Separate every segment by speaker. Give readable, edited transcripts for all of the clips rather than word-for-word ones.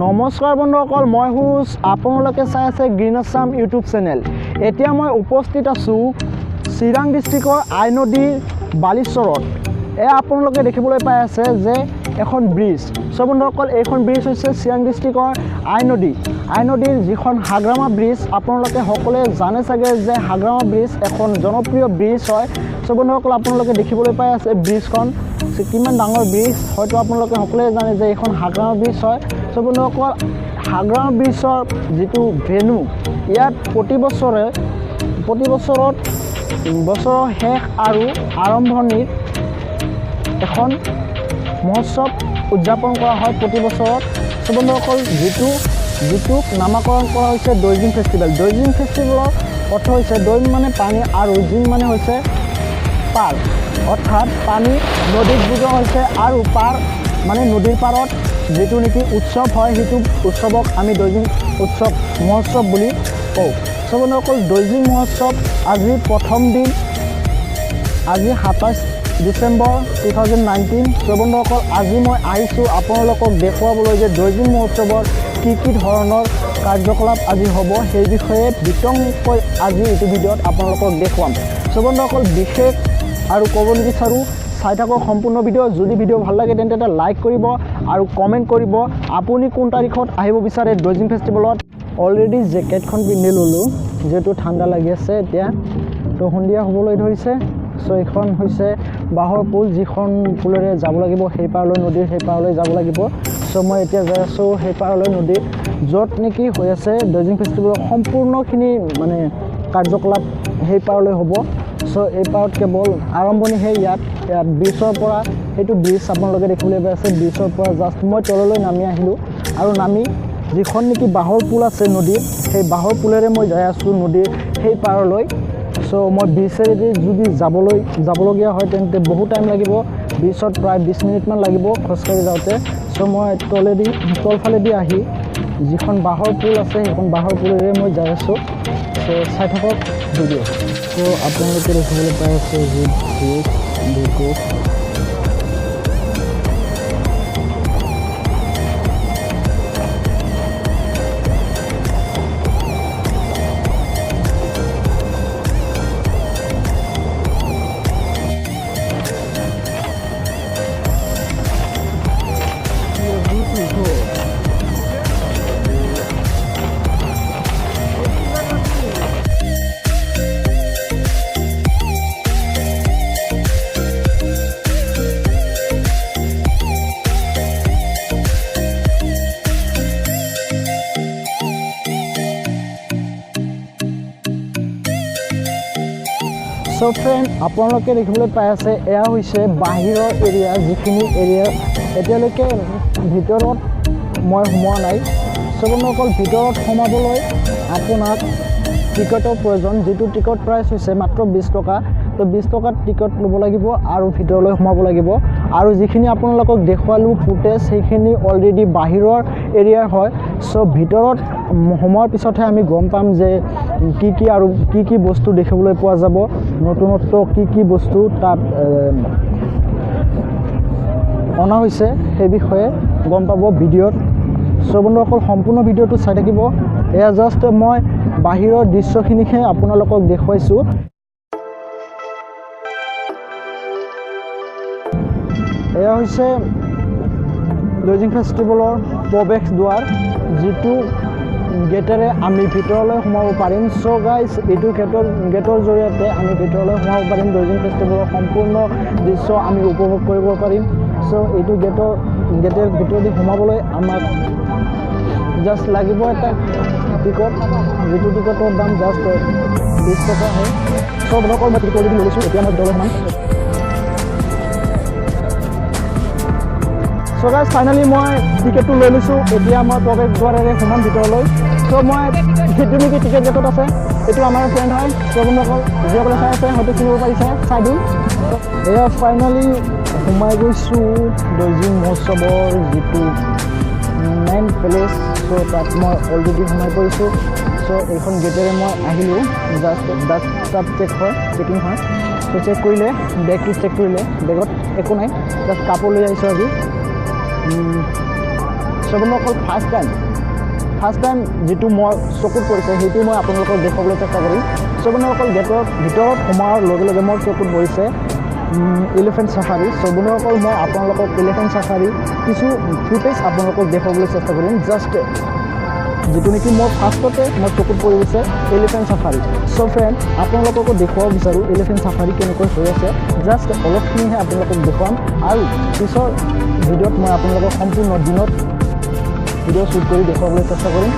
Speaker 1: নমস্কাৰ বন্ধুসকল, মই হুছ আপোনালোকে চাই আছে গ্ৰীণ আছাম ইউটিউব চেনেল। এতিয়া মই উপস্থিত আছোঁ চিৰাং ডিষ্ট্ৰিক্টৰ আই নদীৰ বালিচৰত। আপোনালোকে দেখিবলৈ পাই আছে যে এখন ব্ৰিজ। বন্ধুসকল, এইখন ব্ৰিজ হৈছে চিৰাং ডিষ্ট্ৰিক্টৰ আই নদীৰ যিখন হাগ্ৰামা ব্ৰিজ। আপোনালোকে সকলোৱে জানে চাগে যে হাগ্ৰামা ব্ৰিজ এখন জনপ্ৰিয় ব্ৰিজ হয়। বন্ধুসকল, আপোনালোকে দেখিবলৈ পাই আছে ব্ৰিজখন কিমান ডাঙৰ ব্ৰিজ। হয়তো আপোনালোকে সকলোৱে জানে যে এইখন হাগ্ৰামা ব্ৰিজ হয়। বন্ধুসকল, হাগ্ৰামা ব্ৰিজৰ যিটো ভেনু, ইয়াত প্ৰতি বছৰত বছৰৰ শেষ আৰু আৰম্ভণিত এখন মহোৎসৱ উদযাপন কৰা হয় প্ৰতি বছৰত। বন্ধুসকল, যিটোক নামাকৰণ কৰা হৈছে দৈজিং ফেষ্টিভেল। দৈজিং ফেষ্টিভেলৰ অৰ্থ হৈছে দৈ মানে পানী আৰু জিং মানে হৈছে পাৰ, অৰ্থাৎ পানী নদীত বুজোৱা হৈছে আৰু পাৰ মানে নদীৰ পাৰত যিটো নেকি উৎসৱ হয়, সেইটো উৎসৱক আমি দৈজিং মহোৎসৱ বুলি কওঁ। বন্ধুসকল, দৈজিং মহোৎসৱ আজি প্ৰথম দিন, আজি 27 ডিচেম্বৰ 2019। বন্ধুসকল, আজি মই আহিছোঁ আপোনালোকক দেখুৱাবলৈ যে দৈজিং মহোৎসৱৰ কি ধৰণৰ কাৰ্যকলাপ আজি হ'ব, সেই বিষয়ে বিতংকৈ আজি এইটো ভিডিঅ'ত আপোনালোকক দেখুৱাম। বন্ধুসকল, বিশেষ আৰু ক'ব নিবিচাৰোঁ, চাই থাকক সম্পূৰ্ণ ভিডিঅ'। যদি ভিডিঅ' ভাল লাগে তেন্তে এটা লাইক কৰিব আৰু কমেণ্ট কৰিব আপুনি কোন তাৰিখত আহিব বিচাৰে দৈজিং ফেষ্টিভেলত। অলৰেডি জেকেটখন পিন্ধি ল'লোঁ, যিহেতু ঠাণ্ডা লাগি আছে এতিয়া। তো সন্ধিয়া হ'বলৈ ধৰিছে। এইখন হৈছে বাঁহৰ পুল, যিখন পুলেৰে যাব লাগিব সেই পাৰলৈ, নদীৰ সেই পাৰলৈ যাব লাগিব। মই এতিয়া যাই আছোঁ সেই পাৰলৈ, নদীৰ য'ত নেকি হৈ আছে দৈজিং ফেষ্টিভেলৰ সম্পূৰ্ণখিনি মানে কাৰ্যকলাপ সেই পাৰলৈ হ'ব। এই পাৰত কেৱল আৰম্ভণিহে ইয়াত ব্ৰিজৰ পৰা, সেইটো ব্ৰিজ আপোনালোকে দেখিবলৈ পাই আছে। ব্ৰিজৰ পৰা জাষ্ট মই তললৈ নামি আহিলোঁ আৰু নামি যিখন নেকি বাঁহৰ পুল আছে নদীৰ, সেই বাঁহৰ পুলেৰে মই যাই আছোঁ নদীৰ সেই পাৰলৈ। মই ব্ৰিজেদি যদি যাবলগীয়া হয় তেন্তে বহু টাইম লাগিব। ব্ৰিজত প্ৰায় 20 মিনিটমান লাগিব খোজকাঢ়ি যাওঁতে। মই তলফালেদি আহি যিখন বাঁহৰ পুল আছে সেইখন বাঁহৰ পুলেৰে মই যাই আছোঁ। চাই থাকক ভিডিঅ'। আপোনালোকে দেখিবলৈ পাই আছে যে ব্ৰিজ ফ্ৰেণ্ড, আপোনালোকে দেখিবলৈ পাই আছে এয়া হৈছে বাহিৰৰ এৰিয়া, যিখিনি এৰিয়া এতিয়ালৈকে ভিতৰত মই সোমোৱা নাই। বন্ধুসকল, ভিতৰত সোমাবলৈ আপোনাক টিকটৰ প্ৰয়োজন, যিটো টিকট প্ৰাইচ হৈছে মাত্ৰ 20 টকা। 20 টকাত টিকট ল'ব লাগিব আৰু ভিতৰলৈ সোমাব লাগিব। আৰু যিখিনি আপোনালোকক দেখুৱালোঁ ফুটেজ, সেইখিনি অলৰেডি বাহিৰৰ এৰিয়াৰ হয়। ভিতৰত সোমোৱাৰ পিছতহে আমি গম পাম যে কি বস্তু দেখিবলৈ পোৱা যাব, নতুনত্ব কি বস্তু তাত অনা হৈছে সেই বিষয়ে গম পাব ভিডিঅ'ত। বন্ধুসকল, সম্পূৰ্ণ ভিডিঅ'টো চাই থাকিব। এয়া জাষ্ট মই বাহিৰৰ দৃশ্যখিনিহে আপোনালোকক দেখুৱাইছোঁ। এয়া হৈছে দৈজিং ফেষ্টিভেলৰ প্ৰৱেশ দুৱাৰ, যিটো গেটেৰে আমি ভিতৰলৈ সোমাব পাৰিম। গাইজ, এইটো গেটৰ জৰিয়তে আমি ভিতৰলৈ সোমাব পাৰিম। দৈজিং ফেষ্টিভেলৰ সম্পূৰ্ণ দৃশ্য আমি উপভোগ কৰিব পাৰিম। এইটো গেটেৰ ভিতৰেদি সোমাবলৈ আমাক জাষ্ট লাগিব এটা টিকট, যিটো টিকটৰ দাম জাষ্ট 20 টকা হয়। বন্ধুসকল, মই টিকট অলৰেডি লৈ লৈছোঁ। এতিয়া মই ভিতৰলৈ সোমাম। গাইজ, ফাইনেলি মই টিকেটটো লৈ লৈছোঁ। এতিয়া মই প্ৰৱেশ দুৱাৰেৰে সোমাম ভিতৰলৈ। মই যিটো নেকি টিকেট গেটত আছে, এইটো আমাৰ ফ্ৰেণ্ড হয়। বন্ধুসকল, যিসকলে চাই আছে হয়তো চিনিব পাৰিছে, চাই দিওঁ। এয়া ফাইনেলি সোমাই গৈছোঁ দৈজিং মহোৎসৱৰ যিটো মেইন প্লেচ। তাত মই অলৰেডি সোমাই পৰিছোঁ। এইখন গেটেৰে মই আহিলোঁ। তাত চেকিং হয়। চেক কৰিলে, বেগটো চেক কৰিলে, বেগত একো নাই, জাষ্ট কাপোৰ লৈ আহিছোঁ আজি। সো বন্ধুসকল ফাৰ্ষ্ট টাইম যিটো মই চকুত পৰিছে সেইটো মই আপোনালোকক দেখুৱাবলৈ চেষ্টা কৰিম। সো বন্ধুসকল গেটৰ ভিতৰত সোমোৱাৰ লগে লগে মোৰ চকুত পৰিছে এলিফেণ্ট চাফাৰী। সো বন্ধুসকল মই আপোনালোকক এলিফেণ্ট চাফাৰী কিছু ফুটেজ আপোনালোকক দেখুৱাবলৈ চেষ্টা কৰিম। জাষ্ট যিটো নেকি মোৰ ফাৰ্ষ্টতে মোৰ চকুত পৰি গৈছে এলিফেণ্ট চাফাৰী। সো ফ্ৰেণ্ড আপোনালোককো দেখুৱাব বিচাৰোঁ এলিফেণ্ট চাফাৰী কেনেকৈ হৈ আছে। জাষ্ট অলপখিনিহে আপোনালোকক দেখুৱাম আৰু পিছৰ ভিডিঅ'ত মই আপোনালোকক সম্পূৰ্ণ দিনত ভিডিঅ' শ্বুট কৰি দেখুৱাবলৈ চেষ্টা কৰিম।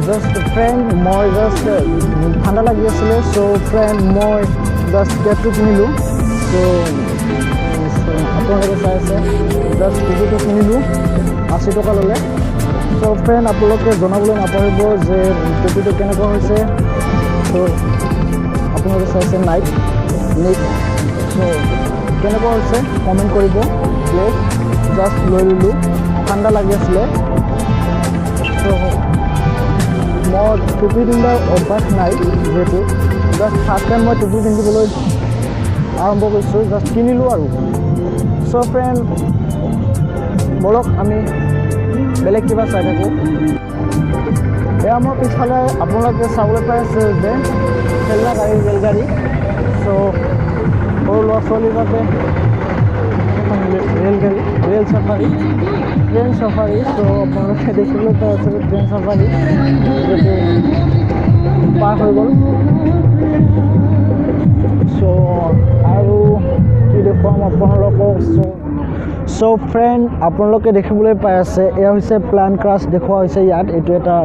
Speaker 1: জাষ্ট ফ্ৰেণ্ড মই জাষ্ট ঠাণ্ডা লাগি আছিলে। চ' ফ্ৰেণ্ড মই জাষ্ট কেবটো কিনিলোঁ। চ' আপোনালোকে চাই আছে জাষ্ট টিভিটো কিনিলোঁ 80 টকা ল'লে। চ' ফ্ৰেণ্ড আপোনালোকে জনাবলৈ নাপাহৰিব যে টিভিটো কেনেকুৱা হৈছে। চ' আপোনালোকে চাইছে নাইট চ' কেনেকুৱা হৈছে কমেণ্ট কৰিব প্লিজ। জাষ্ট লৈ ল'লোঁ, ঠাণ্ডা লাগি আছিলে। চ' মই টুপি পিন্ধাৰ অভ্যাস নাই যিহেতু জাষ্ট ফাৰ্ষ্ট টাইম মই টুপি পিন্ধিবলৈ আৰম্ভ কৰিছোঁ, জাষ্ট কিনিলোঁ আৰু। চ' ফ্ৰেণ্ড বলক আমি বেলেগ কিবা চাই থাকোঁ। এয়া মোৰ পিছফালে আপোনালোকে চাবলৈ পাই আছে যে খেলনা গাড়ী ৰেলগাড়ী। চ' সৰু ল'ৰা ছোৱালীৰ বাবে এখন ৰেলগাড়ী ৰেল চাফাৰী ট্ৰেইন চাফাৰী। চ' আপোনালোকে দেখিবলৈ পাই আছে ট্ৰেইন চাফাৰী যিহেতু পাৰ হৈ গ'ল। চ' আৰু কি দেখুৱাম আপোনালোকক। চ' ফ্ৰেণ্ড আপোনালোকে দেখিবলৈ পাই আছে এয়া হৈছে প্লেন ক্ৰাছ দেখুওৱা হৈছে ইয়াত। এইটো এটা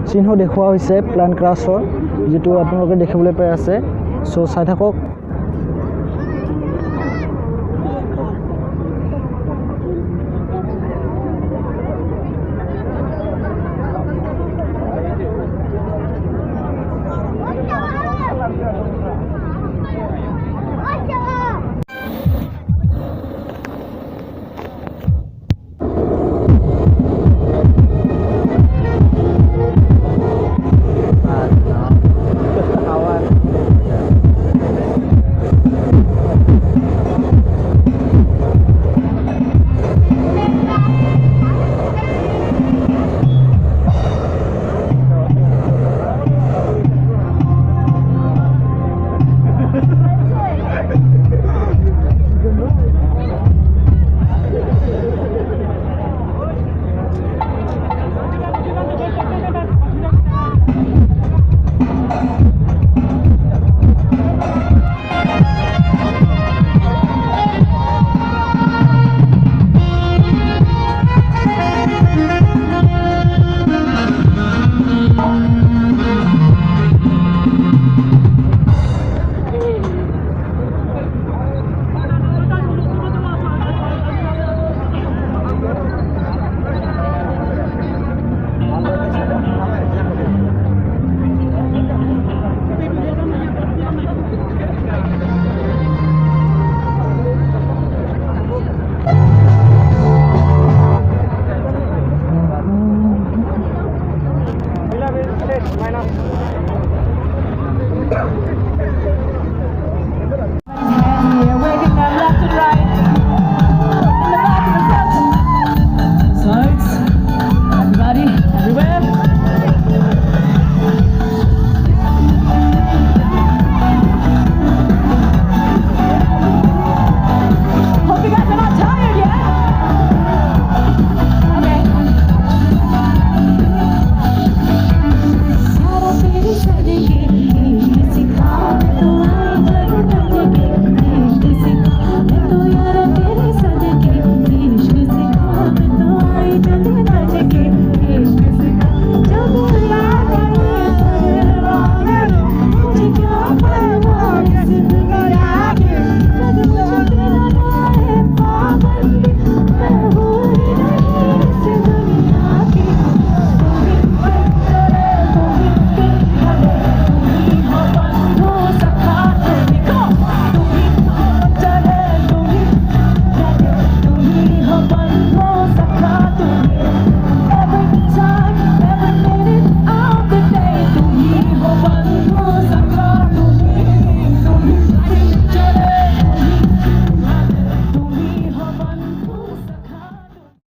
Speaker 1: চিহ্ন দেখুওৱা হৈছে প্লেন ক্ৰাছৰ যিটো আপোনালোকে দেখিবলৈ পাই আছে। চ' চাই থাকক।